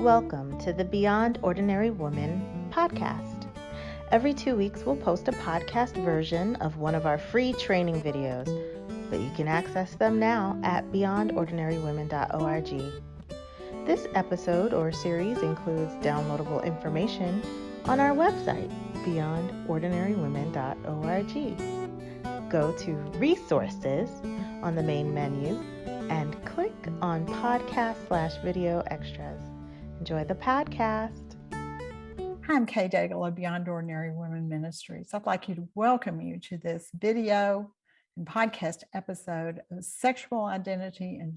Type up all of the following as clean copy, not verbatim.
Welcome to the Beyond Ordinary Woman podcast. Every 2 weeks, we'll post a podcast version of one of our free training videos, but you can access them now at beyondordinarywomen.org. This episode or series includes downloadable information on our website, beyondordinarywomen.org. Go to Resources on the main menu and click on podcast/video extras. Enjoy the podcast. Hi, I'm Kay Daigle of Beyond Ordinary Women Ministries. I'd like to welcome you to this video and podcast episode of sexual identity and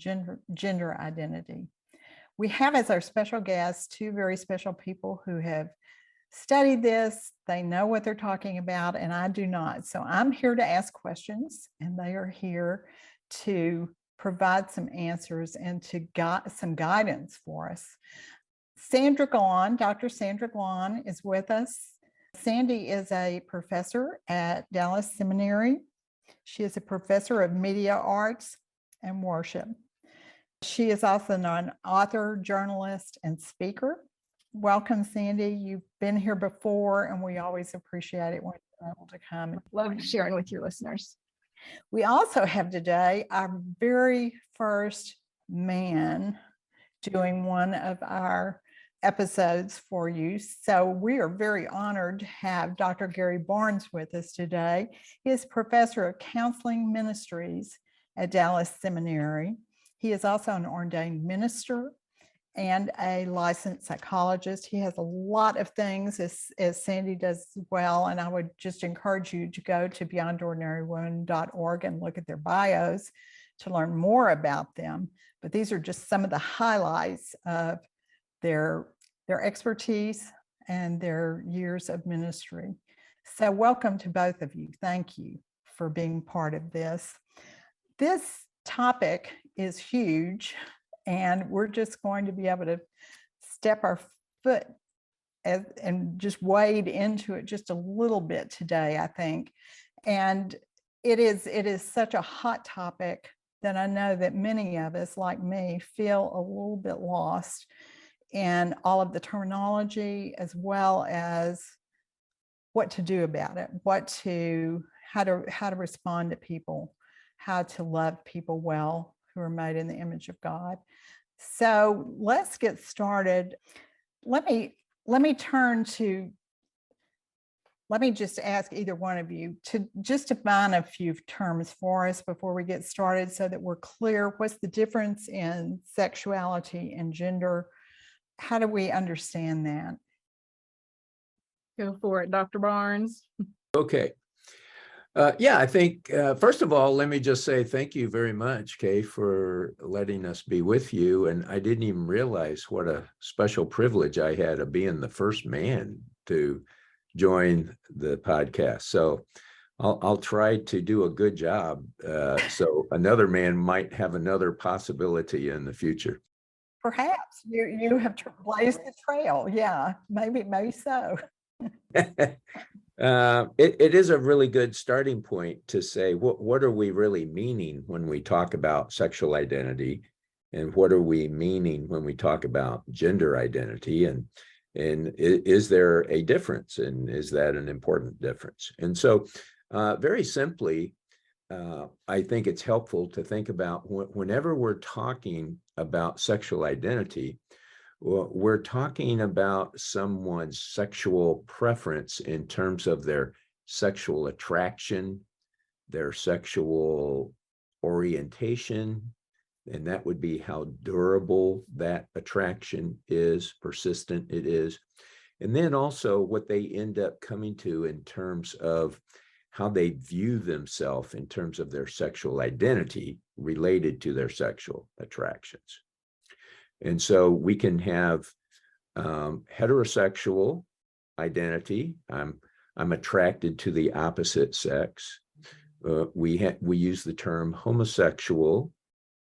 gender identity. We have as our special guests two very special people who have studied this. They know what they're talking about, and I do not. So I'm here to ask questions, and they are here to provide some answers and to get some guidance for us. Sandra Glahn, Dr. Sandra Glahn is with us. Sandy is a professor at Dallas Seminary. She is a professor of media arts and worship. She is also an author, journalist, and speaker. Welcome, Sandy. You've been here before, and we always appreciate it when you're able to come. Love sharing with your listeners. We also have today our very first man doing one of our episodes for you. So we are very honored to have Dr. Gary Barnes with us today. He is professor of counseling ministries at Dallas Seminary. He is also an ordained minister and a licensed psychologist. He has a lot of things as Sandy does as well. And I would just encourage you to go to beyondordinarywomen.org and look at their bios to learn more about them. But these are just some of the highlights of their expertise and their years of ministry. So welcome to both of you. Thank you for being part of this. This topic is huge, and we're just going to be able to step our foot and just wade into it just a little bit today, I think. And it is such a hot topic that I know that many of us, like me, feel a little bit lost in all of the terminology, as well as what to do about it, how to respond to people, how to love people well who are made in the image of God. So let's get started. Let me just ask either one of you to just define a few terms for us before we get started so that we're clear. What's the difference in sexuality and gender? How do we understand that? Go for it, Dr. Barnes. Okay. I think, first of all, let me just say thank you very much, Kay, for letting us be with you. And I didn't even realize what a special privilege I had of being the first man to join the podcast. So I'll try to do a good job. So another man might have another possibility in the future. Perhaps you have blazed the trail. Yeah, maybe so. It is a really good starting point to say, what are we really meaning when we talk about sexual identity, and what are we meaning when we talk about gender identity, and is there a difference, and is that an important difference? And so very simply, I think it's helpful to think about whenever we're talking about sexual identity, we're talking about someone's sexual preference in terms of their sexual attraction, their sexual orientation, and that would be how durable that attraction is, persistent it is. And then also what they end up coming to in terms of how they view themselves in terms of their sexual identity related to their sexual attractions. And so we can have heterosexual identity. I'm attracted to the opposite sex. We use the term homosexual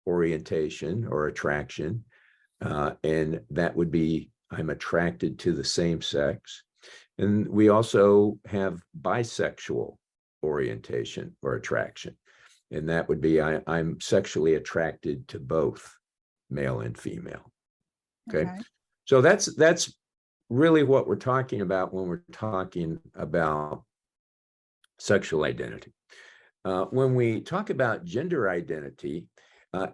orientation or attraction, and that would be I'm attracted to the same sex. And we also have bisexual orientation or attraction, and that would be I'm sexually attracted to both male and female. Okay. So that's really what we're talking about when we're talking about sexual identity. When we talk about gender identity,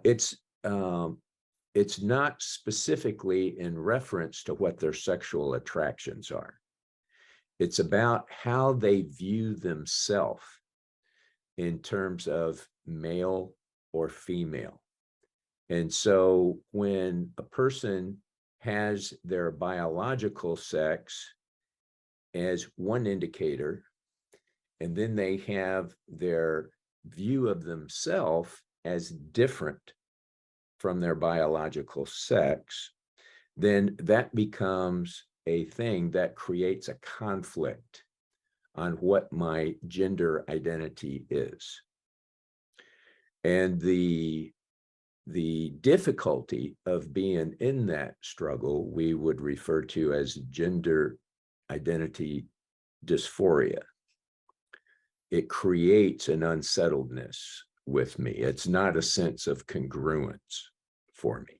it's not specifically in reference to what their sexual attractions are. It's about how they view themselves in terms of male or female. And so when a person has their biological sex as one indicator, and then they have their view of themselves as different from their biological sex, then that becomes a thing that creates a conflict on what my gender identity is. And the difficulty of being in that struggle, we would refer to as gender identity dysphoria. It creates an unsettledness with me. It's not a sense of congruence for me.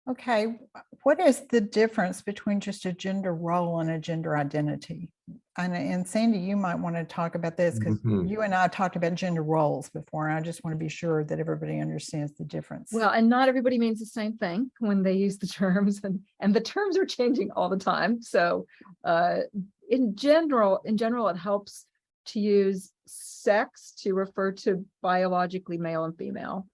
Okay, what is the difference between just a gender role and a gender identity? And Sandy, you might want to talk about this because you and I talked about gender roles before, and I just want to be sure that everybody understands the difference. Well, and not everybody means the same thing when they use the terms, and the terms are changing all the time. So in general, it helps to use sex to refer to biologically male and female,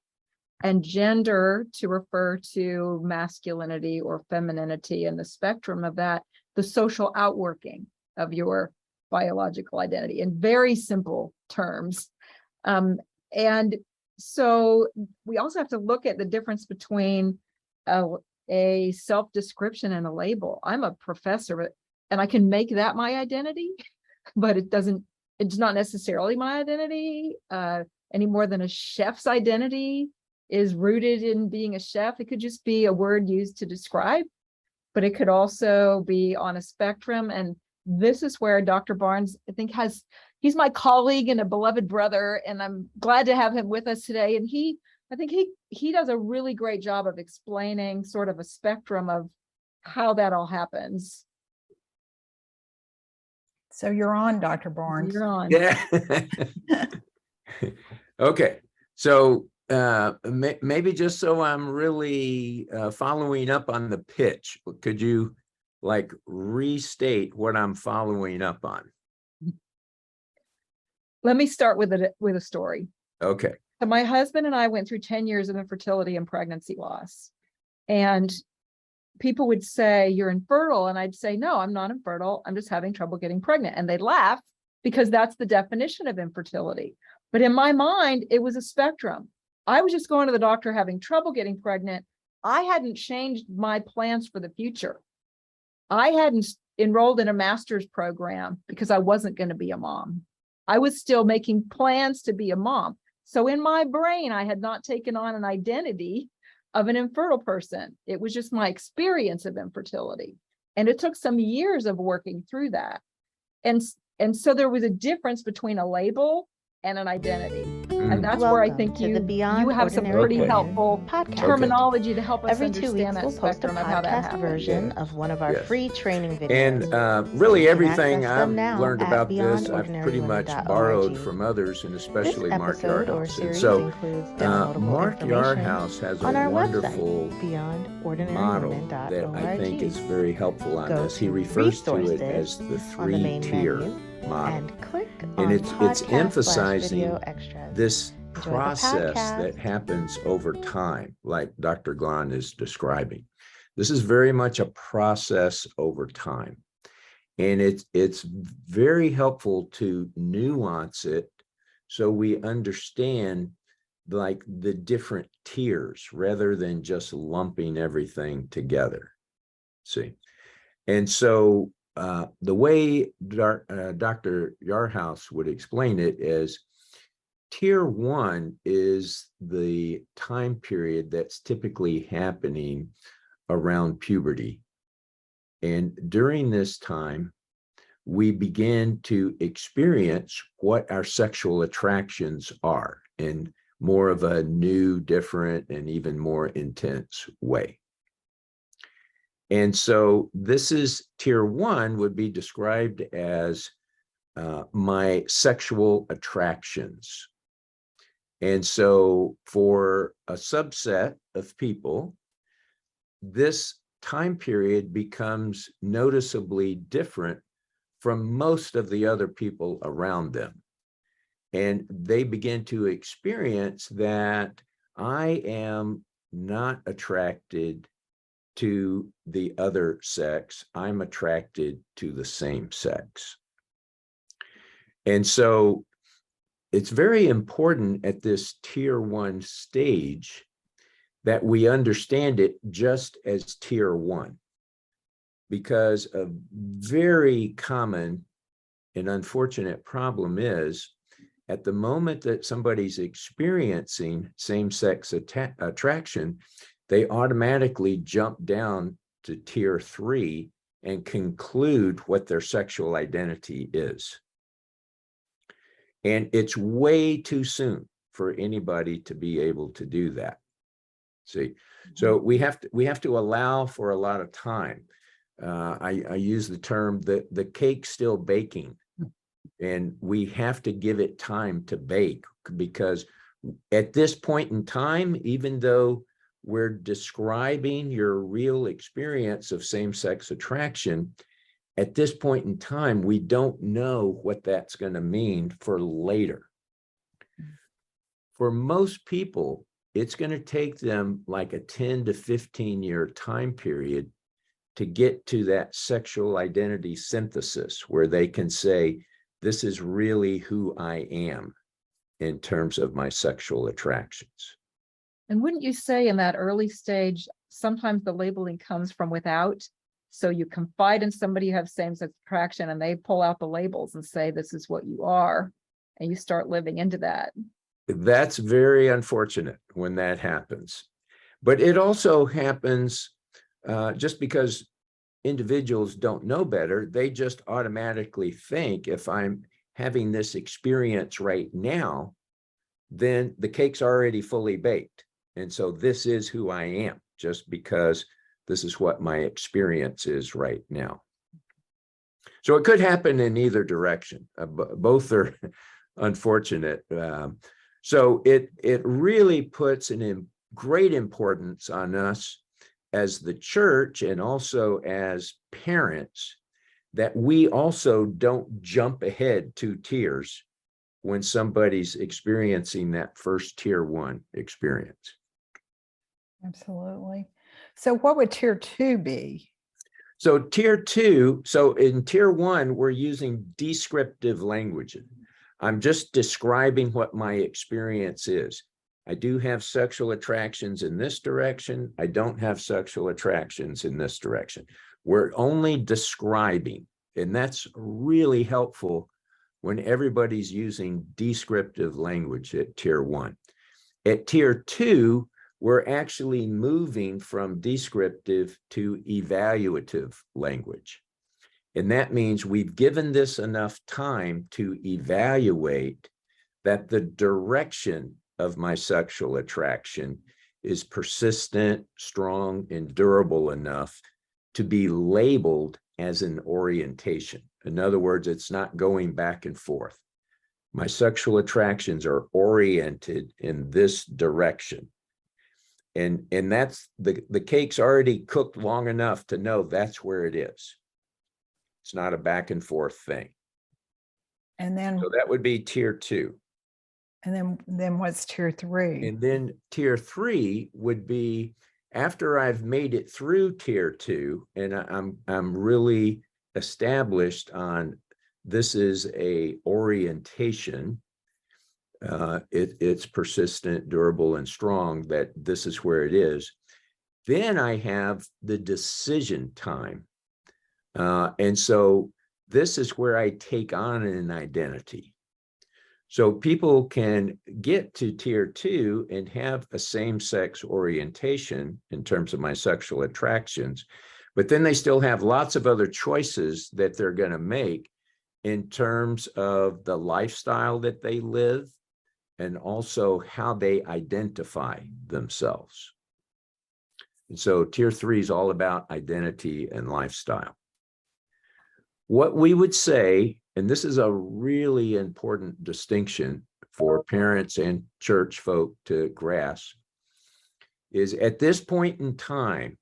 and gender to refer to masculinity or femininity, and the spectrum of that, the social outworking of your biological identity in very simple terms. And so we also have to look at the difference between a self-description and a label. I'm a professor, and I can make that my identity, but it's not necessarily my identity any more than a chef's identity is rooted in being a chef. It could just be a word used to describe, but it could also be on a spectrum. And this is where Dr. Barnes, I think, he's my colleague and a beloved brother, and I'm glad to have him with us today. And I think he does a really great job of explaining sort of a spectrum of how that all happens. So you're on, Dr. Barnes. You're on. Yeah. Okay. So maybe just so I'm really following up on the pitch, could you restate what I'm following up on? Let me start with a story. Okay. So my husband and I went through 10 years of infertility and pregnancy loss. And people would say, "You're infertile." And I'd say, "No, I'm not infertile. I'm just having trouble getting pregnant." And they'd laugh because that's the definition of infertility. But in my mind, it was a spectrum. I was just going to the doctor having trouble getting pregnant. I hadn't changed my plans for the future. I hadn't enrolled in a master's program because I wasn't going to be a mom. I was still making plans to be a mom. So in my brain, I had not taken on an identity of an infertile person. It was just my experience of infertility. And it took some years of working through that. And so there was a difference between a label and an identity. And that's where I think you have some pretty helpful terminology to help us Every 2 understand weeks, that we'll post a spectrum of how that podcast happens. version of one of our free training videos. And really You can everything access them I've now learned at about this, I've pretty much borrowed beyondordinarywomen.org. from others, and especially This Mark episode or Yarhouse. And series so includes downloadable Mark information Yarhouse has on a our wonderful website, model that I think is beyondordinarywomen.org. very helpful on Go this. He to refers to it Resources as the on the main three-tier menu model. and click And on it's podcast/video emphasizing extras. this Enjoy the process podcast. that happens over time, like Dr. Glahn is describing. This is very much a process over time. And it's very helpful to nuance it so we understand the different tiers rather than just lumping everything together. See? And so the way Dr. Yarhouse would explain it is tier 1 is the time period that's typically happening around puberty. And during this time, we begin to experience what our sexual attractions are. And more of a new, different, and even more intense way. And so this is tier 1 would be described as my sexual attractions. And so for a subset of people, this time period becomes noticeably different from most of the other people around them. And they begin to experience that I am not attracted to the other sex, I'm attracted to the same sex. And so it's very important at this tier 1 stage that we understand it just as tier 1, because a very common and unfortunate problem is at the moment that somebody's experiencing same-sex attraction, they automatically jump down to tier 3 and conclude what their sexual identity is. And it's way too soon for anybody to be able to do that. See, so we have to allow for a lot of time. I use the term that the cake's still baking, and we have to give it time to bake, because at this point in time, even though we're describing your real experience of same-sex attraction, at this point in time, we don't know what that's going to mean for later. For most people, it's going to take them like a 10 to 15 year time period to get to that sexual identity synthesis where they can say, this is really who I am in terms of my sexual attractions. And wouldn't you say in that early stage, sometimes the labeling comes from without? So you confide in somebody you have same-sex attraction and they pull out the labels and say, this is what you are. And you start living into that. That's very unfortunate when that happens. But it also happens just because individuals don't know better. They just automatically think if I'm having this experience right now, then the cake's already fully baked. And so this is who I am, just because this is what my experience is right now. So it could happen in either direction. Both are unfortunate. So it really puts great importance on us as the church and also as parents that we also don't jump ahead 2 tiers when somebody's experiencing that first tier 1 experience. Absolutely. So what would tier 2 be? So tier 2, so in tier 1, we're using descriptive language. I'm just describing what my experience is. I do have sexual attractions in this direction. I don't have sexual attractions in this direction. We're only describing, and that's really helpful when everybody's using descriptive language at tier 1. At tier 2, we're actually moving from descriptive to evaluative language. And that means we've given this enough time to evaluate that the direction of my sexual attraction is persistent, strong, and durable enough to be labeled as an orientation. In other words, it's not going back and forth. My sexual attractions are oriented in this direction. And that's the cake's already cooked long enough to know that's where it is. It's not a back and forth thing. And then, so that would be tier 2. And then what's tier 3? And then tier 3 would be after I've made it through tier 2 and I'm really established on this is a orientation. It's persistent, durable, and strong, that this is where it is. Then I have the decision time. And so this is where I take on an identity. So people can get to tier 2 and have a same-sex orientation in terms of my sexual attractions, but then they still have lots of other choices that they're going to make in terms of the lifestyle that they live, and also how they identify themselves. And so tier 3 is all about identity and lifestyle. What we would say, and this is a really important distinction for parents and church folk to grasp, is at this point in time,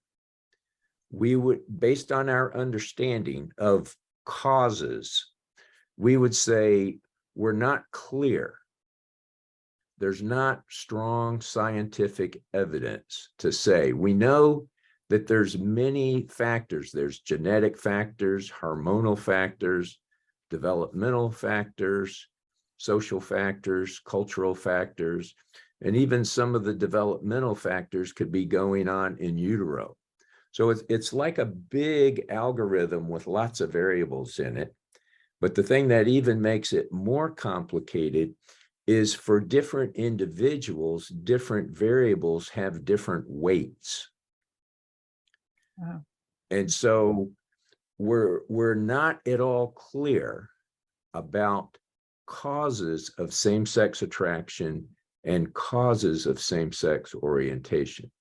we would, based on our understanding of causes, we would say we're not clear. There's not strong scientific evidence to say. We know that there's many factors. There's genetic factors, hormonal factors, developmental factors, social factors, cultural factors, and even some of the developmental factors could be going on in utero. So it's like a big algorithm with lots of variables in it. But the thing that even makes it more complicated is for different individuals, different variables have different weights. Wow. And so we're not at all clear about causes of same-sex attraction and causes of same-sex orientation.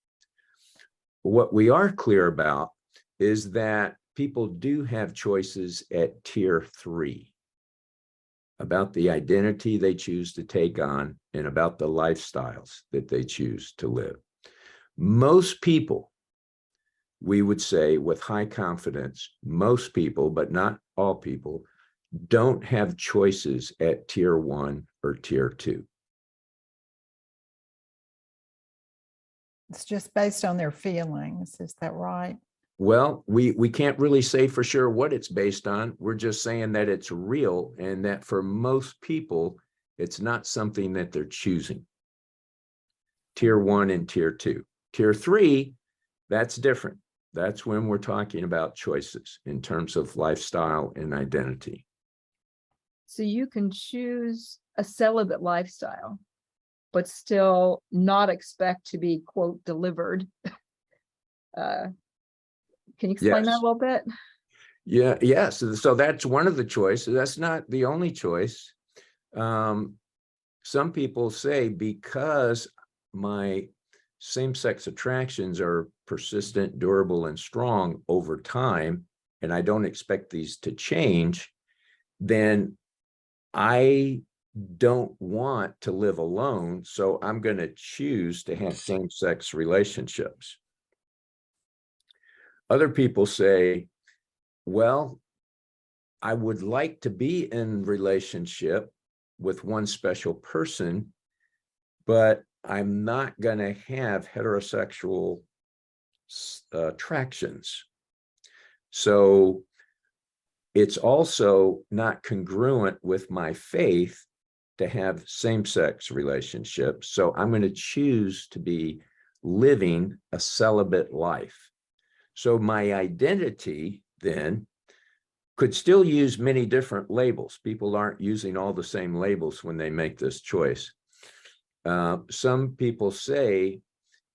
What we are clear about is that people do have choices at tier 3 about the identity they choose to take on and about the lifestyles that they choose to live. Most people, we would say with high confidence, most people, but not all people, don't have choices at tier 1 or tier 2. It's just based on their feelings. Is that right? Well, we can't really say for sure what it's based on. We're just saying that it's real and that for most people, it's not something that they're choosing. Tier 1 and tier 2. Tier 3, that's different. That's when we're talking about choices in terms of lifestyle and identity. So you can choose a celibate lifestyle, but still not expect to be, quote, delivered. Can you explain that a little bit? Yeah, yes. So that's one of the choices. That's not the only choice. Some people say because my same-sex attractions are persistent, durable, and strong over time, and I don't expect these to change, then I don't want to live alone, so I'm going to choose to have same-sex relationships. Other people say, well, I would like to be in relationship with one special person, but I'm not going to have heterosexual attractions. So it's also not congruent with my faith to have same-sex relationships. So I'm going to choose to be living a celibate life. So my identity then could still use many different labels. People aren't using all the same labels when they make this choice. Some people say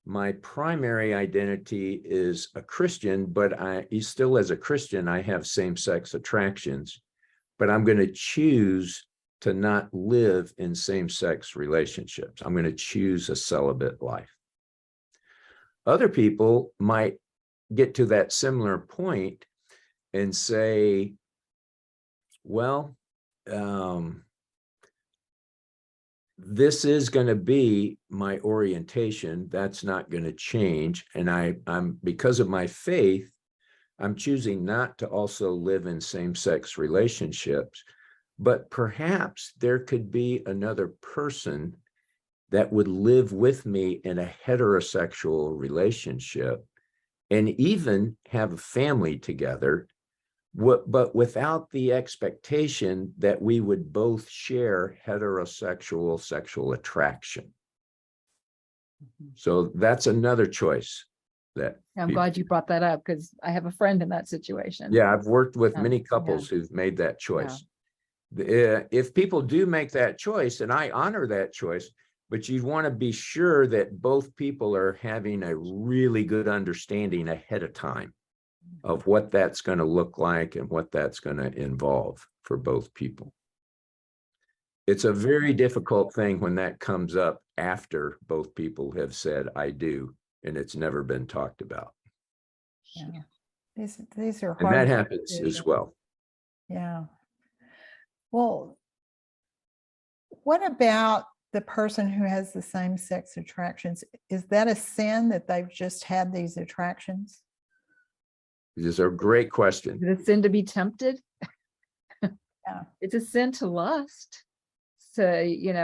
my primary identity is a Christian, but still as a Christian, I have same-sex attractions, but I'm going to choose to not live in same-sex relationships. I'm going to choose a celibate life. Other people might get to that similar point and say, well, this is going to be my orientation. That's not going to change. And I'm because of my faith, I'm choosing not to also live in same-sex relationships, but perhaps there could be another person that would live with me in a heterosexual relationship and even have a family together, but without the expectation that we would both share heterosexual sexual attraction. So that's another choice that I'm glad you brought that up because I have a friend in that situation. Yeah, I've worked with many couples who've made that choice. If people do make that choice, and I honor that choice, but you'd want to be sure that both people are having a really good understanding ahead of time of what that's going to look like and what that's going to involve for both people. It's a very difficult thing when that comes up after both people have said, I do, and it's never been talked about. Yeah. These are And hard that happens decisions. as well. Yeah. Well, what about the person who has the same sex attractions? Is that a sin that they've just had these attractions? This is a great question. Is it a sin to be tempted? Yeah. It's a sin to lust. So,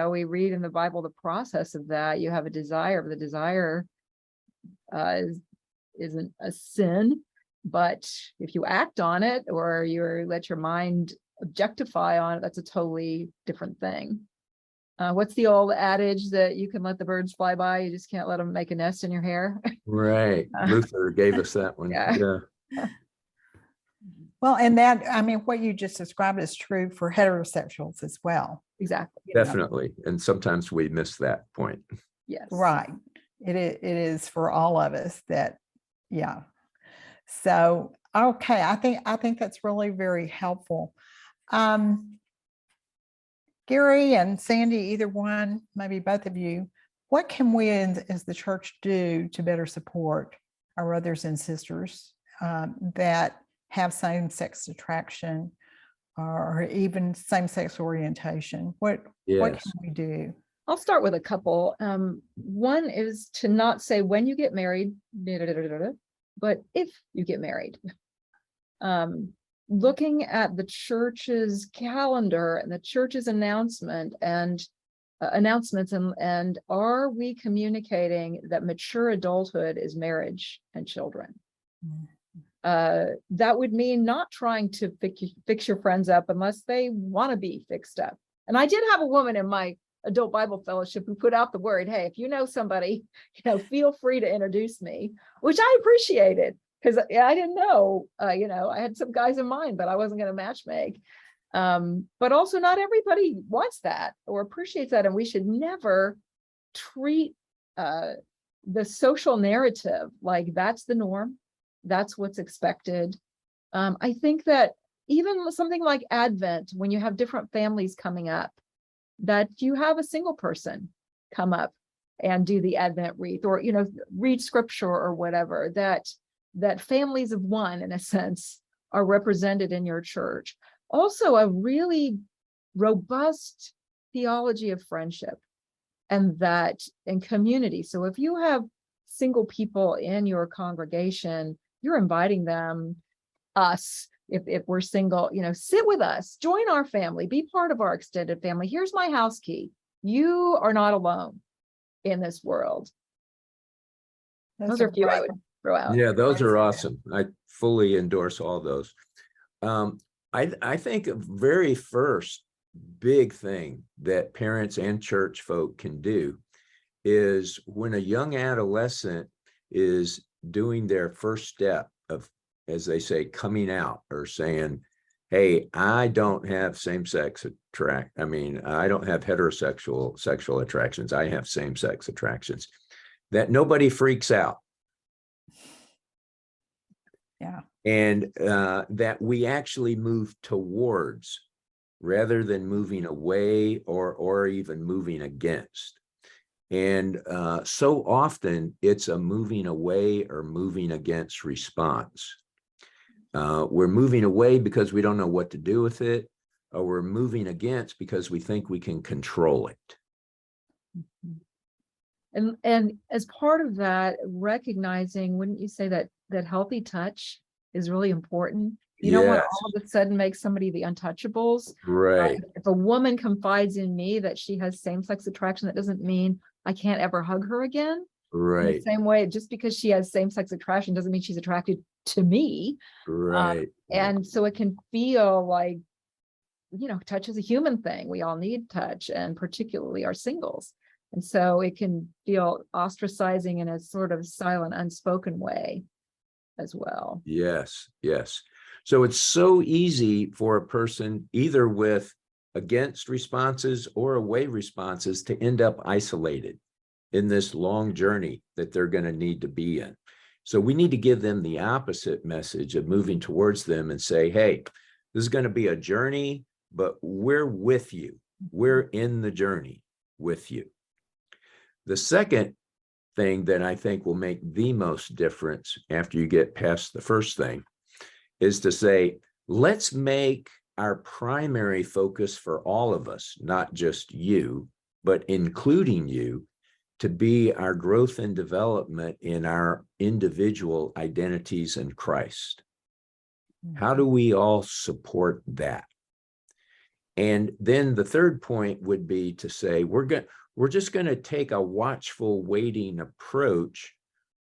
we read in the Bible the process of that. You have a desire, but the desire isn't a sin. But if you act on it or you let your mind objectify on it, that's a totally different thing. What's the old adage that you can let the birds fly by, you just can't let them make a nest in your hair? Right. Luther gave us that one. Yeah. Well, and that, I mean, what you just described is true for heterosexuals as well. Exactly. Definitely. And sometimes we miss that point. Yes. Right. It is for all of us that, yeah. So, okay, I think that's really very helpful. Gary and Sandy, either one, maybe both of you, what can we as the church do to better support our brothers and sisters that have same-sex attraction or even same-sex orientation? What can we do? I'll start with a couple. One is to not say when you get married, but if you get married. Looking at the church's calendar and the church's announcements, and are we communicating that mature adulthood is marriage and children? That would mean not trying to fix your friends up unless they want to be fixed up. And I did have a woman in my adult Bible fellowship who put out the word, hey, if you know somebody, feel free to introduce me, which I appreciated, because I didn't know, I had some guys in mind, but I wasn't going to matchmake. But also not everybody wants that or appreciates that. And we should never treat the social narrative like that's the norm. That's what's expected. I think that even something like Advent, when you have different families coming up, that you have a single person come up and do the Advent wreath, or, read scripture or whatever, that families of one, in a sense, are represented in your church. Also, a really robust theology of friendship and community. So if you have single people in your congregation, you're inviting them, us, if we're single, sit with us, join our family, be part of our extended family. Here's my house key. You are not alone in this world. Those are a few I would throw out. Yeah, those are awesome. I fully endorse all those. I think a very first big thing that parents and church folk can do is when a young adolescent is doing their first step of, as they say, coming out, or saying, hey, I don't have same-sex I don't have heterosexual sexual attractions. I have same-sex attractions. That nobody freaks out. Yeah. And that we actually move towards rather than moving away or even moving against. And so often it's a moving away or moving against response. We're moving away because we don't know what to do with it, or we're moving against because we think we can control it. And as part of that, recognizing, wouldn't you say that healthy touch is really important? You don't want to all of a sudden make somebody the untouchables. Right. If a woman confides in me that she has same-sex attraction, that doesn't mean I can't ever hug her again. Right. In the same way, just because she has same-sex attraction doesn't mean she's attracted to me. Right. And so it can feel like, touch is a human thing. We all need touch, and particularly our singles. And so it can feel ostracizing in a sort of silent, unspoken way as well. Yes. Yes. So it's so easy for a person, either with against responses or away responses, to end up isolated in this long journey that they're going to need to be in. So we need to give them the opposite message of moving towards them and say, hey, this is going to be a journey, but we're with you. We're in the journey with you. The second thing that I think will make the most difference after you get past the first thing is to say, let's make our primary focus for all of us, not just you, but including you, to be our growth and development in our individual identities in Christ. How do we all support that? And then the third point would be to say, we're just going to take a watchful, waiting approach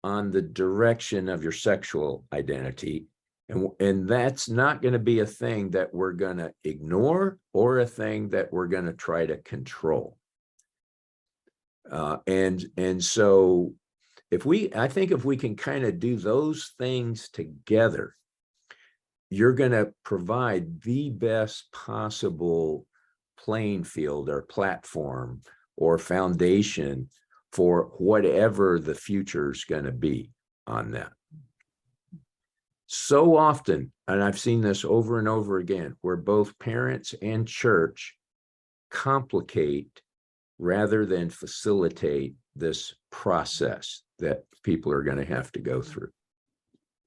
on the direction of your sexual identity. And that's not going to be a thing that we're going to ignore or a thing that we're going to try to control. And so I think if we can kind of do those things together, you're going to provide the best possible playing field or platform or foundation for whatever the future is going to be on that. So often, and I've seen this over and over again, where both parents and church complicate rather than facilitate this process that people are going to have to go through.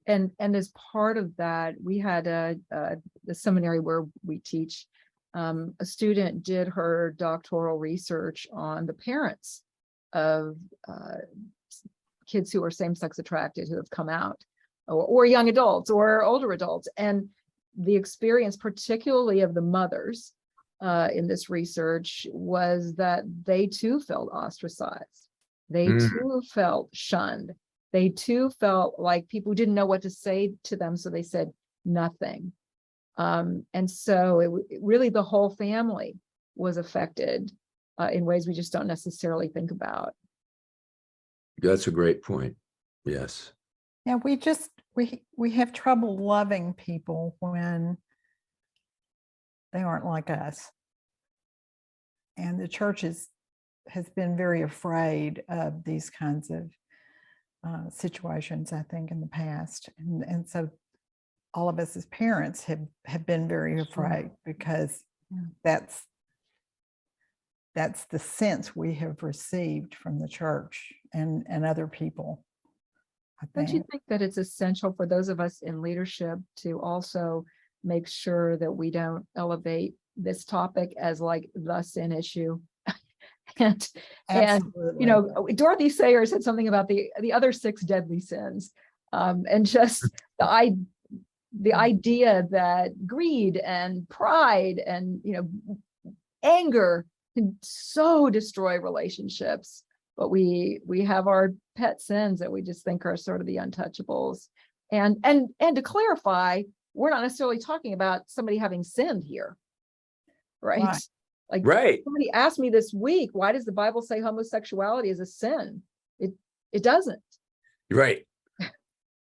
And as part of that, we had a seminary where we teach. A student did her doctoral research on the parents of kids who are same-sex attracted who have come out, or young adults or older adults. And the experience, particularly of the mothers in this research, was that they too felt ostracized. They too felt shunned. They too felt like people didn't know what to say to them, so they said nothing. And so really the whole family was affected in ways we just don't necessarily think about. That's a great point. Yes. Yeah, we have trouble loving people when they aren't like us. And the church has been very afraid of these kinds of situations, I think, in the past. And so all of us as parents have been very afraid, because that's the sense we have received from the church and other people. Don't you think that it's essential for those of us in leadership to also make sure that we don't elevate this topic as like the sin issue? and you know, Dorothy Sayers said something about the other 6 deadly sins, and just the idea that greed and pride and, you know, anger can so destroy relationships. But we have our pet sins that we just think are sort of the untouchables. And to clarify, we're not necessarily talking about somebody having sinned here, right? Like, somebody asked me this week, why does the Bible say homosexuality is a sin? It doesn't. Right.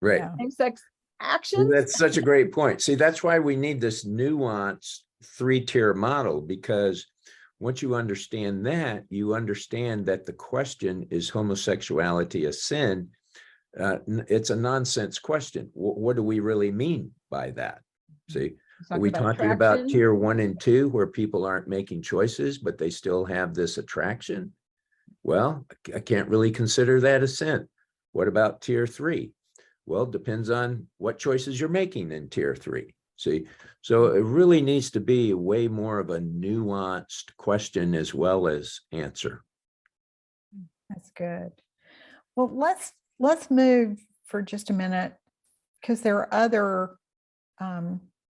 Same-sex actions. That's such a great point. See, that's why we need this nuanced 3-tier model, because once you understand that, you understand that the question, is homosexuality a sin? It's a nonsense question. What do we really mean by that? See, are we talking about tier 1 and 2, where people aren't making choices, but they still have this attraction? Well, I can't really consider that a sin. What about tier 3? Well, it depends on what choices you're making in tier 3. See, so it really needs to be way more of a nuanced question as well as answer. That's good. Well, let's move for just a minute, because there are other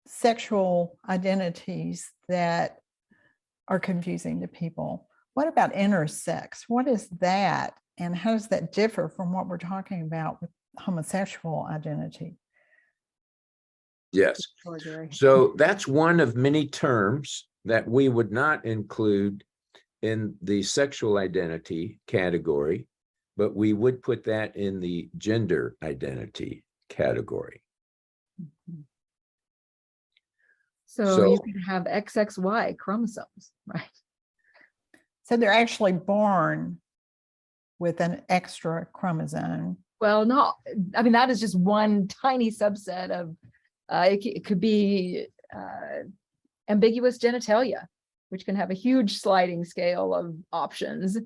sexual identities that are confusing to people. What about intersex? What is that? And how does that differ from what we're talking about with homosexual identity? Yes. So that's one of many terms that we would not include in the sexual identity category, but we would put that in the gender identity category. So you can have XXY chromosomes, right? So they're actually born with an extra chromosome. Well, no, I mean, that is just one tiny subset of, it could be ambiguous genitalia, which can have a huge sliding scale of options.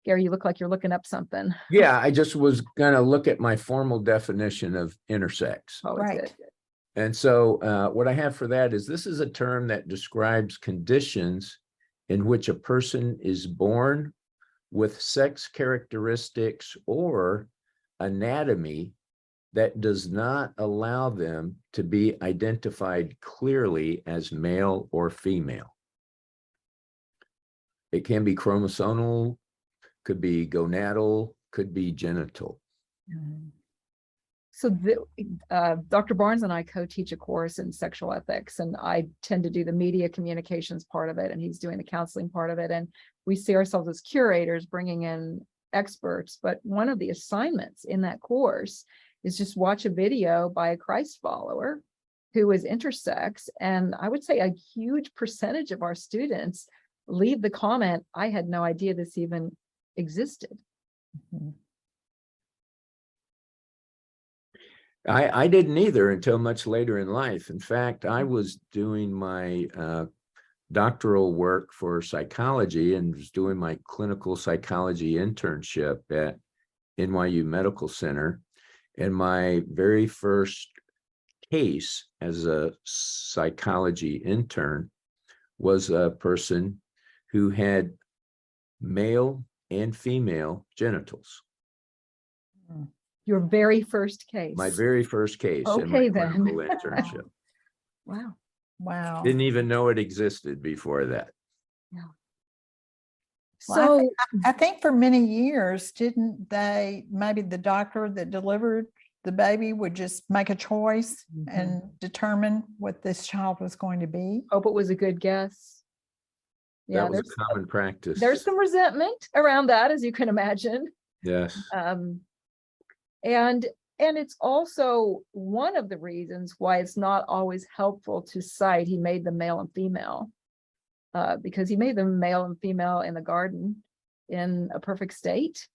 Gary, you look like you're looking up something. Yeah, I just was gonna look at my formal definition of intersex. Oh, it's Right. good. And so what I have for that is this is a term that describes conditions in which a person is born with sex characteristics or anatomy that does not allow them to be identified clearly as male or female. It can be chromosomal, could be gonadal, could be genital. So Dr. Barnes and I co-teach a course in sexual ethics, and I tend to do the media communications part of it, and he's doing the counseling part of it. And we see ourselves as curators bringing in experts. But one of the assignments in that course is just watch a video by a Christ follower who is intersex. And I would say a huge percentage of our students leave the comment, I had no idea this even existed. Mhm. I didn't either until much later in life. In fact, I was doing my doctoral work for psychology and was doing my clinical psychology internship at NYU Medical Center. And my very first case as a psychology intern was a person who had male and female genitals. Your very first case. My very first case in my Okay, then. clinical internship. Wow. Wow. Didn't even know it existed before that. Well, So I think for many years, didn't they, maybe the doctor that delivered the baby would just make a choice and determine what this child was going to be? hope it was a good guess. Yeah, That was a common practice. there's some resentment around that, as you can imagine. Yes. And it's also one of the reasons why it's not always helpful to cite he made them male and female, because he made them male and female in the garden in a perfect state.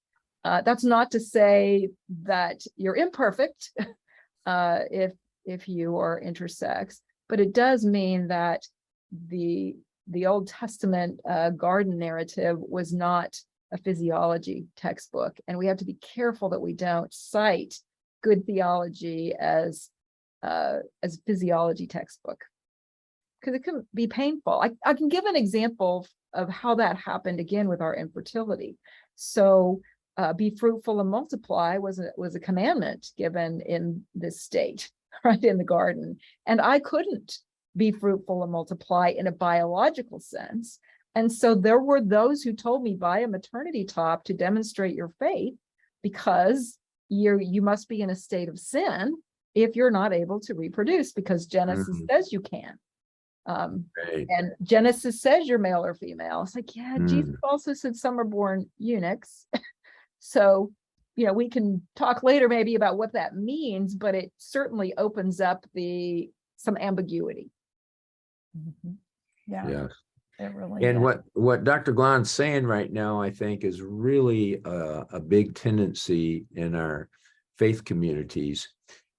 That's not to say that you're imperfect if you are intersex, but it does mean that the Old Testament garden narrative was not a physiology textbook, and we have to be careful that we don't cite good theology as a physiology textbook, because it can be painful. I can give an example of how that happened again with our infertility. So be fruitful and multiply was a commandment given in this state, right, in the garden, and I couldn't be fruitful and multiply in a biological sense. And so there were those who told me, buy a maternity top to demonstrate your faith, because you must be in a state of sin if you're not able to reproduce, because Genesis says you can. Right. And Genesis says you're male or female. It's like, yeah, Jesus also said some are born eunuchs. So, we can talk later maybe about what that means, but it certainly opens up some ambiguity. Yeah, Yes. it really And does. what Dr. Glahn's saying right now, I think, is really a big tendency in our faith communities,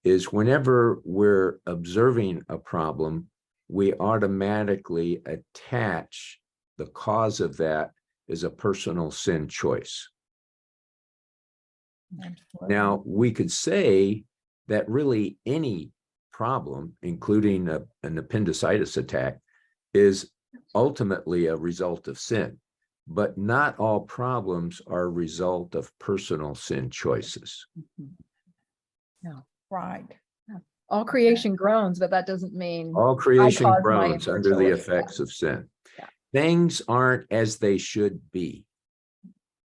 is whenever we're observing a problem, we automatically attach the cause of that as a personal sin choice. Absolutely. Now, we could say that really any problem, including an appendicitis attack, is ultimately a result of sin, but not all problems are a result of personal sin choices. Right. All creation groans, but that doesn't mean All creation caused my groans under the infertility. effects of sin. Yeah. Things aren't as they should be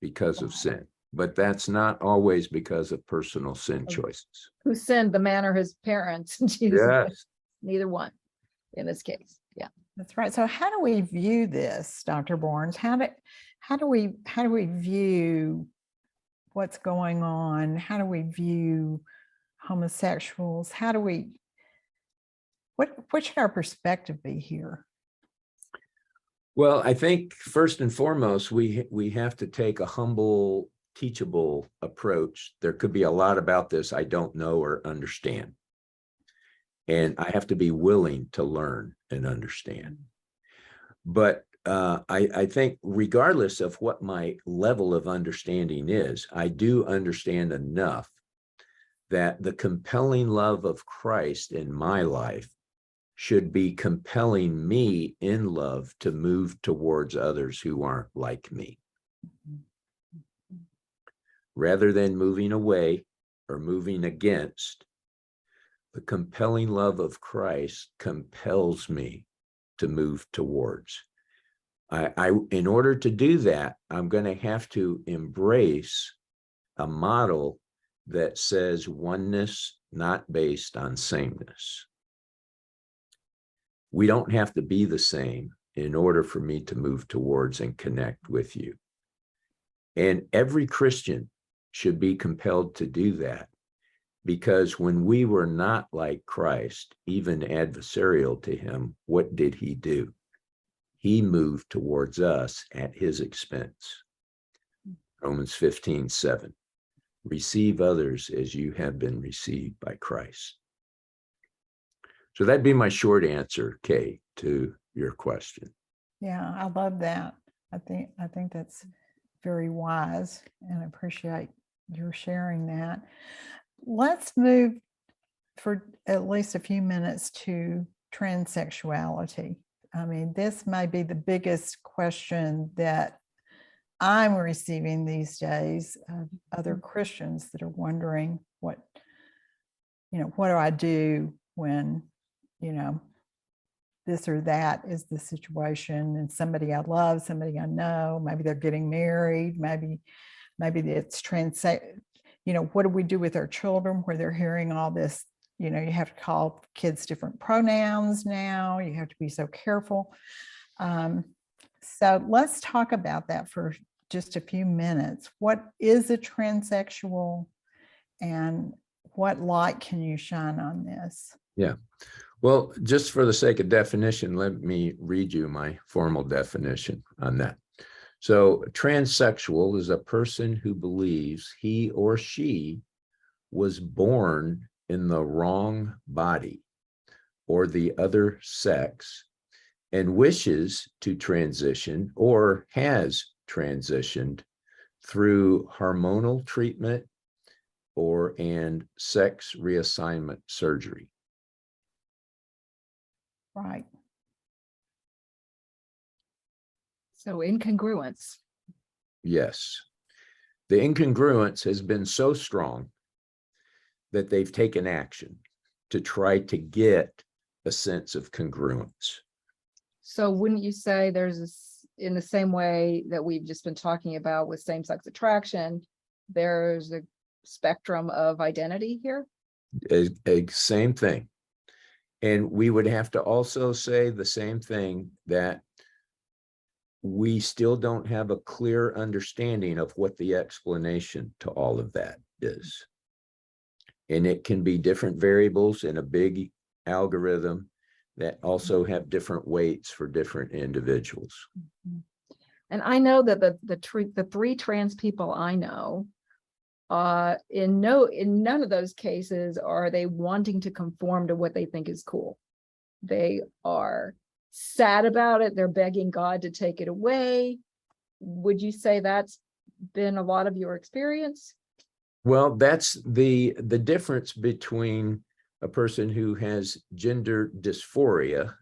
because of sin, but that's not always because of personal sin choices. who sinned, the man or his parents. Jesus, Yes. neither one in this case. Yeah. That's right. So how do we view this, Dr. Barnes? How do we view what's going on? How do we view homosexuals? What should our perspective be here? Well, I think first and foremost, we have to take a humble, teachable approach. There could be a lot about this I don't know or understand. And I have to be willing to learn and understand. But I think regardless of what my level of understanding is, I do understand enough that the compelling love of Christ in my life should be compelling me in love to move towards others who aren't like me. Rather than moving away or moving against, the compelling love of Christ compels me to move towards. In order to do that, I'm going to have to embrace a model that says oneness, not based on sameness. We don't have to be the same in order for me to move towards and connect with you. And every Christian should be compelled to do that, because when we were not like Christ, even adversarial to him, what did he do? He moved towards us at his expense. Romans 15:7. Receive others as you have been received by Christ. So that'd be my short answer, Kay, to your question. Yeah, I love that. I think that's very wise, and I appreciate your sharing that. Let's move for at least a few minutes to transsexuality. I mean, this may be the biggest question that I'm receiving these days of other Christians that are wondering what do I do when, this or that is the situation, and somebody I love, somebody I know, maybe they're getting married, maybe it's what do we do with our children where they're hearing all this, you have to call kids different pronouns now, you have to be so careful. So let's talk about that for just a few minutes. What is a transsexual, and what light can you shine on this? Yeah. Well, just for the sake of definition, let me read you my formal definition on that. So, transsexual is a person who believes he or she was born in the wrong body or the other sex and wishes to transition or has transitioned through hormonal treatment and sex reassignment surgery. Right. So incongruence. Yes. The incongruence has been so strong that they've taken action to try to get a sense of congruence. So wouldn't you say there's this, in the same way that we've just been talking about with same-sex attraction, there's a spectrum of identity here? Same thing. And we would have to also say the same thing, that we still don't have a clear understanding of what the explanation to all of that is. And it can be different variables in a big algorithm that also have different weights for different individuals. And I know that the three trans people I know, in none of those cases are they wanting to conform to what they think is cool. They are sad about it. They're begging God to take it away. Would you say that's been a lot of your experience? Well, that's the difference between a person who has gender dysphoria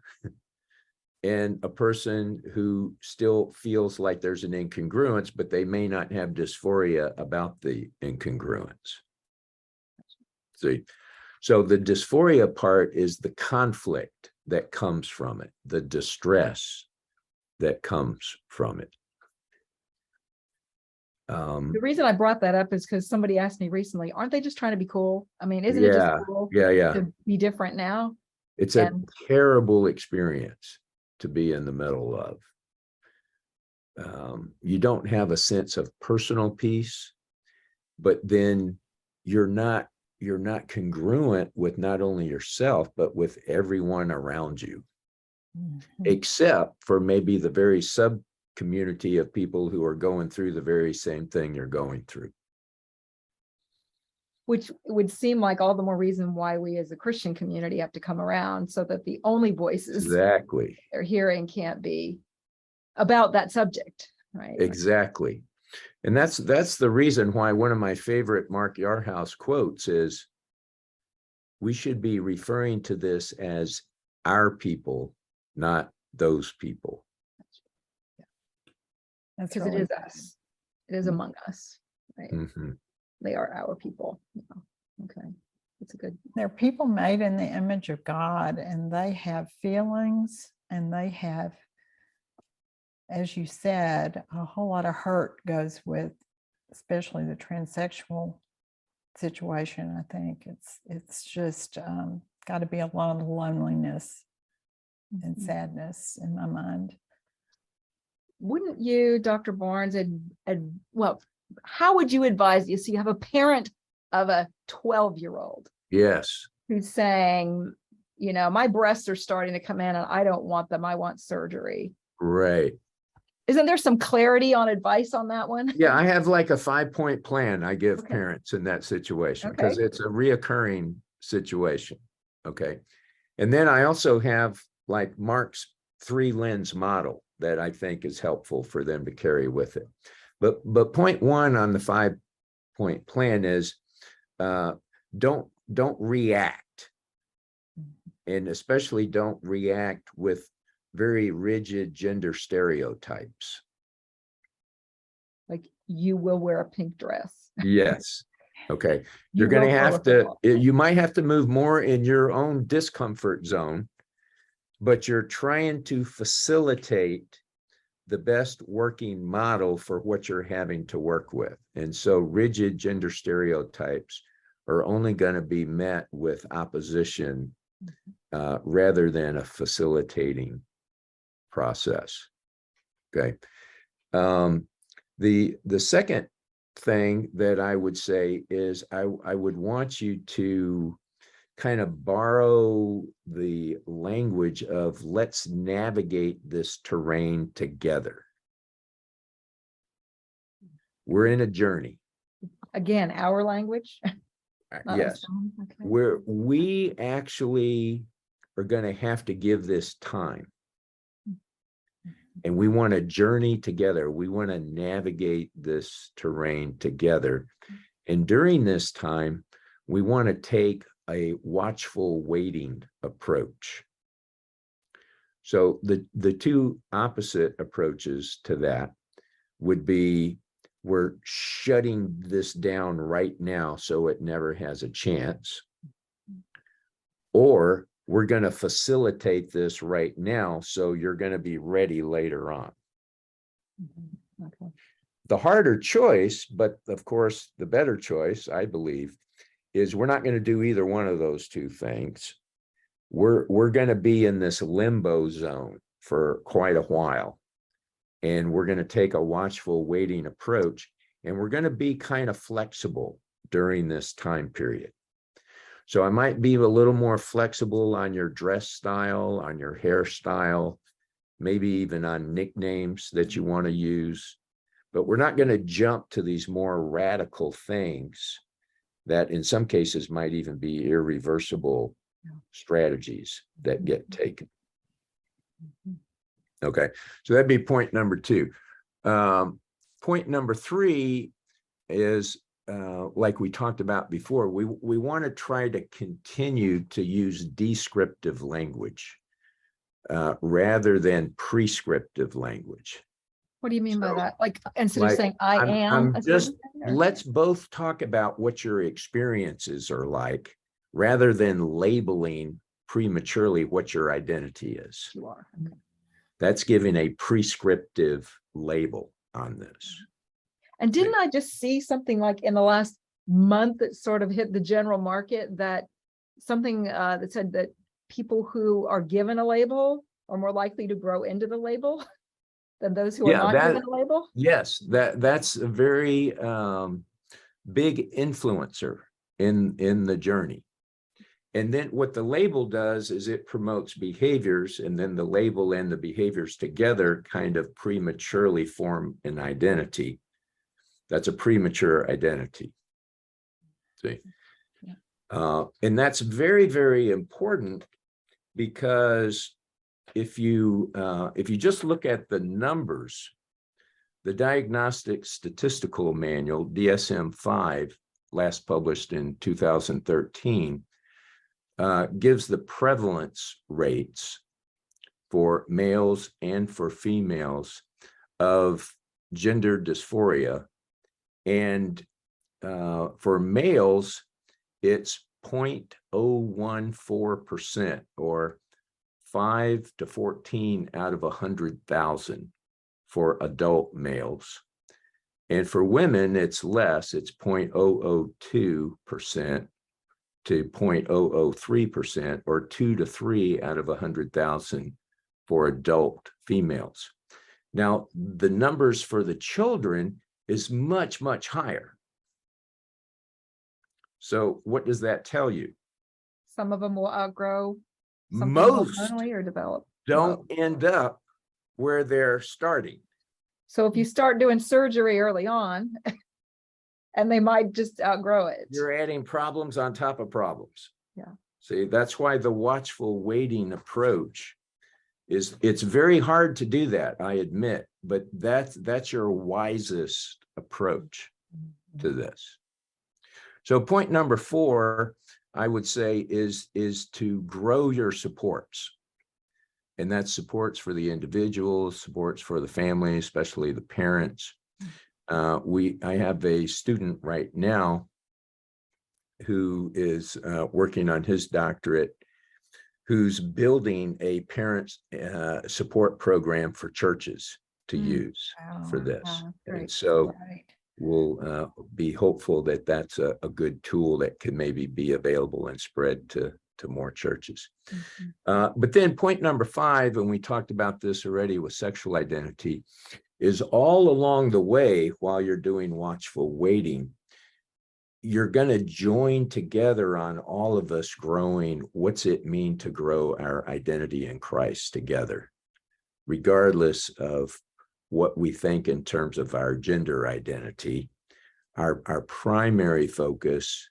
and a person who still feels like there's an incongruence, but they may not have dysphoria about the incongruence. See, so the dysphoria part is the conflict that comes from it, the distress that comes from it. The reason I brought that up is because somebody asked me recently, aren't they just trying to be cool? I mean, isn't it just cool to be different now? It's a terrible experience to be in the middle of. You don't have a sense of personal peace, but then you're not congruent with not only yourself, but with everyone around you, except for maybe the very sub community of people who are going through the very same thing you're going through. Which would seem like all the more reason why we as a Christian community have to come around, so that the only voices exactly they're hearing can't be about that subject, right? Exactly. And that's the reason why one of my favorite Mark Yarhouse quotes is, we should be referring to this as our people, not those people. That's Because really it is us. It is among us, right? Mm-hmm. They are our people. Yeah. Okay. That's a good. They're people made in the image of God, and they have feelings, and they have, as you said, a whole lot of hurt goes with, especially the transsexual situation. I think it's just got to be a lot of loneliness and sadness in my mind. Wouldn't you, Dr. Barnes, well, how would you advise you? So you have a parent of a 12-year-old. Yes. Who's saying, you know, my breasts are starting to come in and I don't want them. I want surgery. Right. Isn't there some clarity on advice on that one? Yeah, I have like a 5-point plan I give Okay. parents in that situation, Okay. because it's a reoccurring situation. Okay. And then I also have like Mark's 3-lens model that I think is helpful for them to carry with it. But point 1 on the 5-point plan is don't react, and especially don't react with very rigid gender stereotypes. Like, you will wear a pink dress. Yes. Okay. You You're going will to throw a have to, football. you might have to move more in your own discomfort zone, but you're trying to facilitate the best working model for what you're having to work with. And so rigid gender stereotypes are only going to be met with opposition rather than a facilitating process. Okay. The second thing that I would say is I would want you to kind of borrow the language of, let's navigate this terrain together. We're in a journey. Again, our language. Yes. Okay. We actually are going to have to give this time. And we want to journey together. We want to navigate this terrain together. And during this time, we want to take a watchful waiting approach. So the 2 opposite approaches to that would be, we're shutting this down right now so it never has a chance, or we're going to facilitate this right now so you're going to be ready later on. Okay. The harder choice, but of course the better choice, I believe, is we're not going to do either one of those 2 things. We're going to be in this limbo zone for quite a while, and we're going to take a watchful waiting approach, and we're going to be kind of flexible during this time period. So I might be a little more flexible on your dress style, on your hairstyle, maybe even on nicknames that you want to use, but we're not going to jump to these more radical things that in some cases might even be irreversible strategies that get taken. Okay, so that'd be point number 2. Point number 3 is, like we talked about before, we want to try to continue to use descriptive language rather than prescriptive language. What do you mean by that? Like, instead Like, of saying I am, I'm a just, certain thing, or- let's both talk about what your experiences are like, rather than labeling prematurely what your identity is. you are. Okay. That's giving a prescriptive label on this. And didn't I just see something like in the last month that sort of hit the general market, that something that said that people who are given a label are more likely to grow into the label than those who are not given a label? Yes, that's a very big influencer in the journey. And then what the label does is it promotes behaviors, and then the label and the behaviors together kind of prematurely form an identity. That's a premature identity. See? Yeah. And that's very, very important, because if you just look at the numbers, the Diagnostic Statistical Manual, DSM-5, last published in 2013, gives the prevalence rates for males and for females of gender dysphoria. And for males, it's 0.014%, or 5 to 14 out of 100,000 for adult males. And for women, it's less, it's 0.002% to 0.003%, or 2 to 3 out of 100,000 for adult females. Now, the numbers for the children is much, much higher. So what does that tell you? Some of them will outgrow. Something Most hormonally or develop. don't end up where they're starting. So if you start doing surgery early on, and they might just outgrow it. You're adding problems on top of problems. Yeah. See, that's why the watchful waiting approach it's very hard to do that, I admit, but that's your wisest approach to this. So point number 4, I would say, is to grow your supports. And that's supports for the individuals, supports for the family, especially the parents. I have a student right now who is working on his doctorate, who's building a parents support program for churches to use for this. And so we'll be hopeful that that's a good tool that can maybe be available and spread to more churches. But then point number 5, and we talked about this already with sexual identity, is all along the way while you're doing watchful waiting, you're going to join together on all of us growing. What's it mean to grow our identity in Christ together, regardless of what we think in terms of our gender identity? Our primary focus,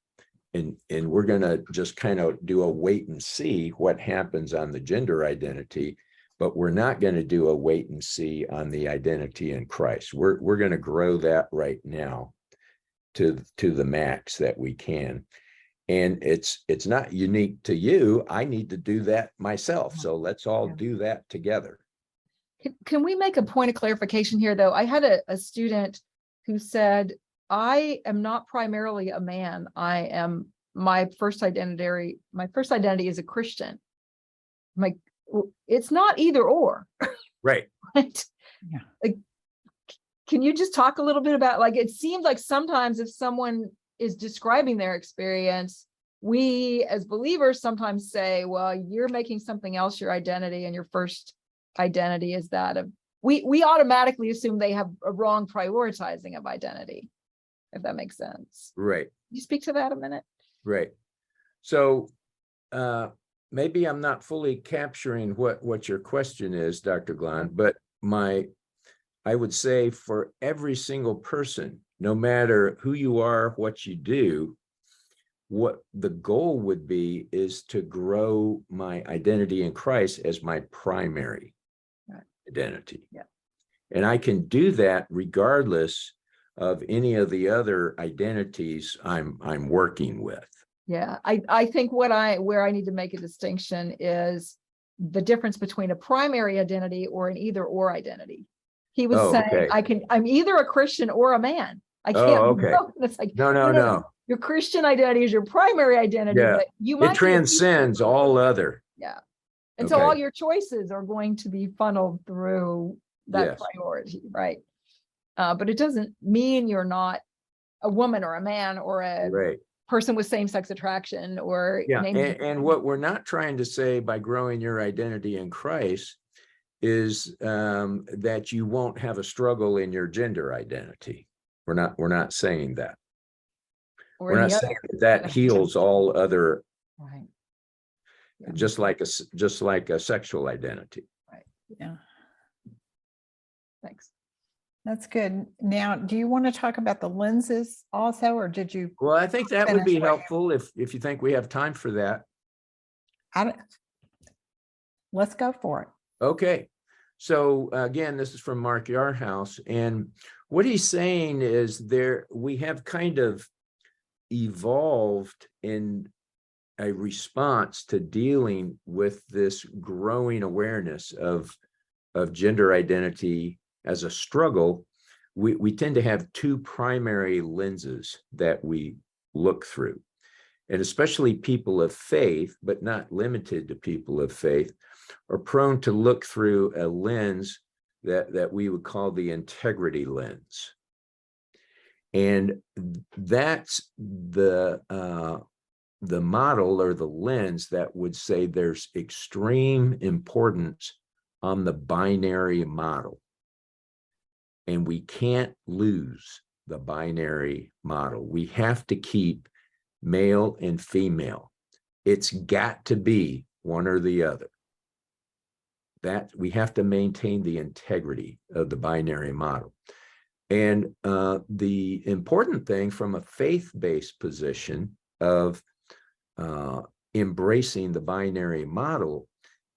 and we're going to just kind of do a wait and see what happens on the gender identity, but we're not going to do a wait and see on the identity in Christ. We're going to grow that right now to the max that we can. And it's not unique to you. I need to do that myself. So let's all do that together. Can we make a point of clarification here, though? I had a student who said, I am not primarily a man. My first identity is a Christian. It's not either or. Right. Right? Yeah. Like, can you just talk a little bit about, like, it seems like sometimes if someone is describing their experience, we as believers sometimes say, well, you're making something else your identity, and your first identity is that of, we automatically assume they have a wrong prioritizing of identity, if that makes sense. Right. Can you speak to that a minute? Right. So maybe I'm not fully capturing what your question is, Dr. Glahn, but I would say for every single person, no matter who you are, what you do, what the goal would be is to grow my identity in Christ as my primary identity. Yeah. And I can do that regardless of any of the other identities I'm working with. Yeah, I think where I need to make a distinction is the difference between a primary identity or an either or identity. He was saying, okay, I'm either a Christian or a man. I can't. Okay. It's like, no. Your Christian identity is your primary identity, but you might. It transcends all other. Yeah. And so all your choices are going to be funneled through that priority, right? But it doesn't mean you're not a woman or a man or a person with same-sex attraction or. And what we're not trying to say by growing your identity in Christ is that you won't have a struggle in your gender identity. We're not saying that. We're not saying that heals all other. Right. Yeah. Just like a sexual identity. Right. Yeah. Thanks. That's good. Now, do you want to talk about the lenses also, or did you? Well, I think that would be helpful if you think we have time for that. Let's go for it. Okay. So again, this is from Mark Yarhouse, and what he's saying is we have kind of evolved in a response to dealing with this growing awareness of gender identity as a struggle. We tend to have two primary lenses that we look through. And especially people of faith, but not limited to people of faith, are prone to look through a lens that we would call the integrity lens. And that's the model or the lens that would say there's extreme importance on the binary model. And we can't lose the binary model. We have to keep male and female. It's got to be one or the other. That we have to maintain the integrity of the binary model. And the important thing from a faith-based position of embracing the binary model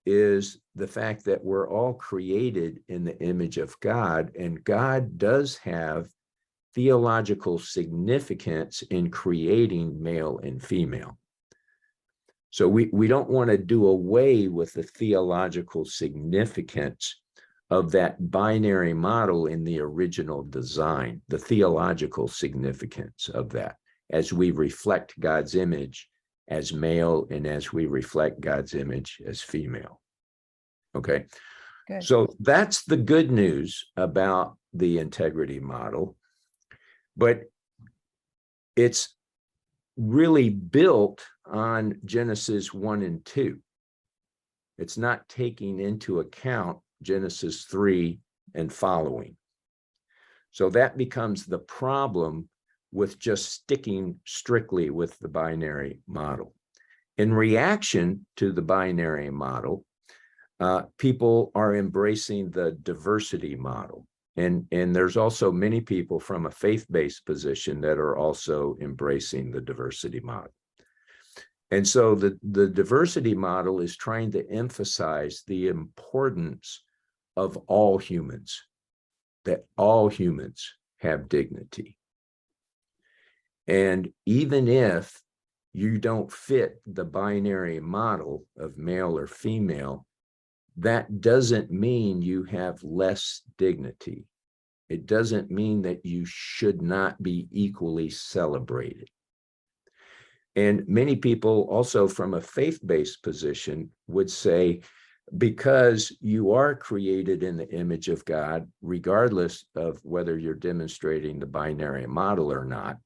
is the fact that we're all created in the image of God, and God does have theological significance in creating male and female. So we don't want to do away with the theological significance of that binary model in the original design, the theological significance of that, as we reflect God's image as male and as we reflect God's image as female. Okay. Good. So that's the good news about the integrity model, but it's really built on Genesis 1 and 2. It's not taking into account Genesis 3 and following. So that becomes the problem with just sticking strictly with the binary model. In reaction to the binary model, people are embracing the diversity model. And there's also many people from a faith-based position that are also embracing the diversity model. And so the diversity model is trying to emphasize the importance of all humans, that all humans have dignity. And even if you don't fit the binary model of male or female, that doesn't mean you have less dignity. It doesn't mean that you should not be equally celebrated. And many people also from a faith-based position would say, because you are created in the image of God, regardless of whether you're demonstrating the binary model or not,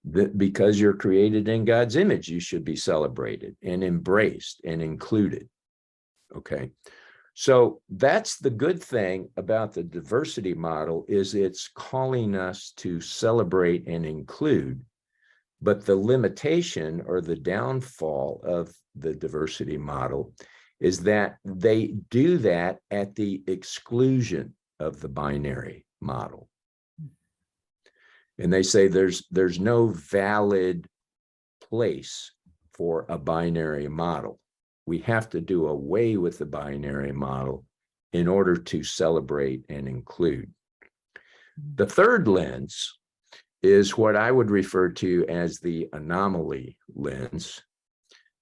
that because you're created in God's image, you should be celebrated and embraced and included. Okay. So that's the good thing about the diversity model, is it's calling us to celebrate and include. But the limitation or the downfall of the diversity model is that they do that at the exclusion of the binary model. And they say there's no valid place for a binary model. We have to do away with the binary model in order to celebrate and include. The third lens is what I would refer to as the anomaly lens.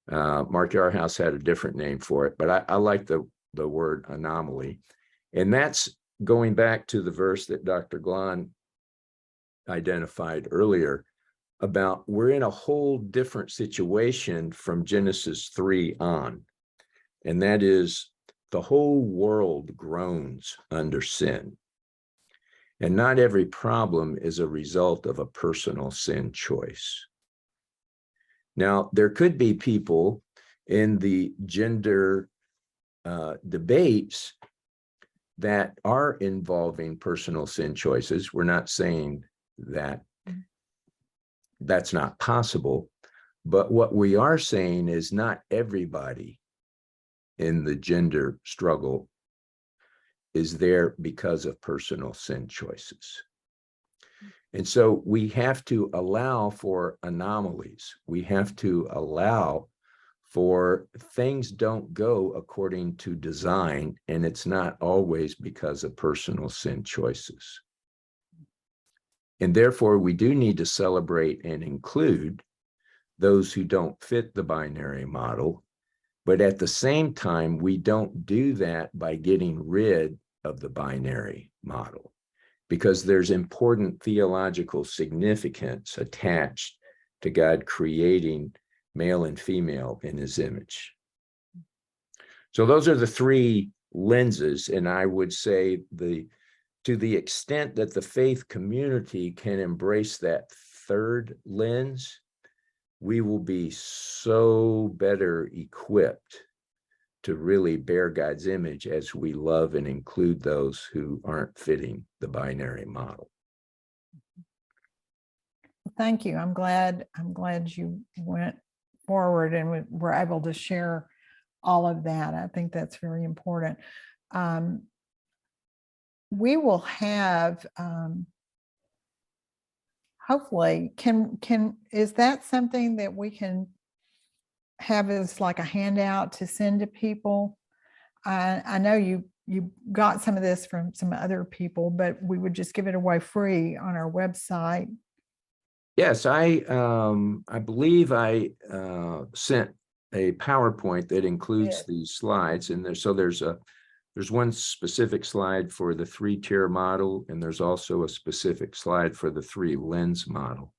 Mark Yarhouse had a different name for it, but I like the word anomaly. And that's going back to the verse that Dr. Glahn identified earlier about we're in a whole different situation from Genesis 3 on. And that is the whole world groans under sin. And not every problem is a result of a personal sin choice. Now, there could be people in the gender debates that are involving personal sin choices. We're not saying that that's not possible, but what we are saying is not everybody in the gender struggle is there because of personal sin choices. And so we have to allow for anomalies. We have to allow for things don't go according to design, and it's not always because of personal sin choices. And therefore, we do need to celebrate and include those who don't fit the binary model. But at the same time, we don't do that by getting rid of the binary model, because there's important theological significance attached to God creating male and female in his image. So those are the three lenses. And I would say to the extent that the faith community can embrace that third lens, we will be so better equipped to really bear God's image as we love and include those who aren't fitting the binary model. Thank you. I'm glad you went forward and were able to share all of that. I think that's very important. We will have hopefully is that something that we can have as like a handout to send to people? I know you got some of this from some other people, but we would just give it away free on our website. Yes, I believe I sent a PowerPoint that includes these slides, and there's one specific slide for the 3-tier model, and there's also a specific slide for the 3-lens model.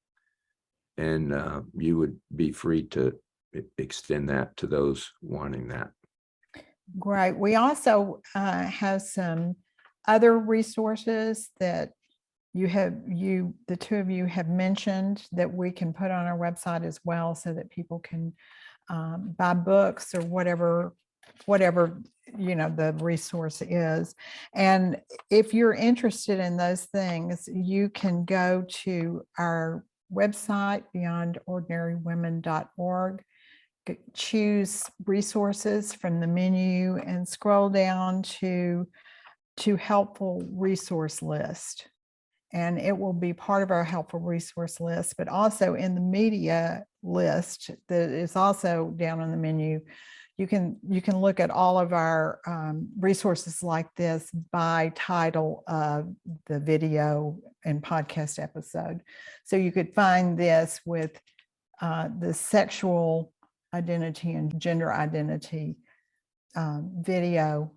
And you would be free to extend that to those wanting that. Great. We also have some other resources that the two of you have mentioned that we can put on our website as well, so that people can buy books or whatever the resource is. And if you're interested in those things, you can go to our website, beyondordinarywomen.org, choose resources from the menu and scroll down to helpful resource list. And it will be part of our helpful resource list, but also in the media list that is also down on the menu. You can look at all of our resources like this by title of the video and podcast episode. So you could find this with the sexual identity and gender identity video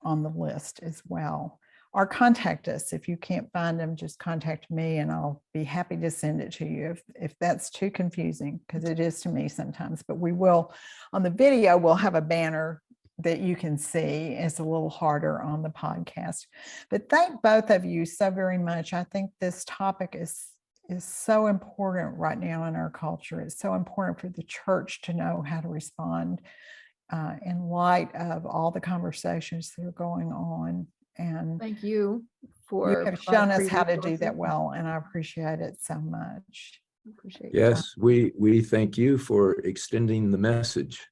on the list as well. Or contact us. If you can't find them, just contact me and I'll be happy to send it to you if that's too confusing, because it is to me sometimes. But we will, on the video, we'll have a banner that you can see. It's a little harder on the podcast. But thank both of you so very much. I think this topic is so important right now in our culture. It's so important for the church to know how to respond in light of all the conversations that are going on. And thank you for you have shown us how to do that well, and I appreciate it so much. Yes, we thank you for extending the message.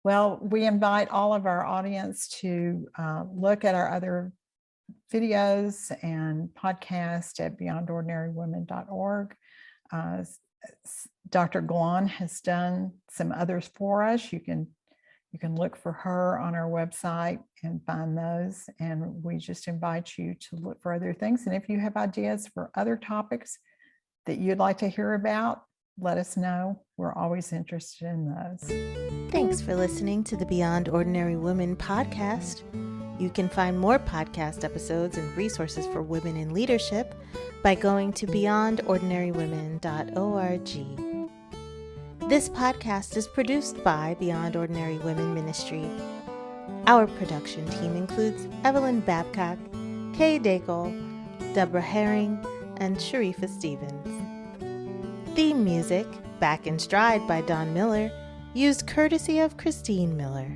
Well, we invite all of our audience to look at our other videos and podcasts at beyondordinarywomen.org. Dr. Glahn has done some others for us. You can look for her on our website and find those. And we just invite you to look for other things. And if you have ideas for other topics that you'd like to hear about, let us know. We're always interested in those. Thanks for listening to the Beyond Ordinary Women podcast. You can find more podcast episodes and resources for women in leadership by going to beyondordinarywomen.org. This podcast is produced by Beyond Ordinary Women Ministry. Our production team includes Evelyn Babcock, Kay Daigle, Deborah Herring, and Sharifa Stevens. Theme music, Back in Stride by Don Miller, used courtesy of Christine Miller.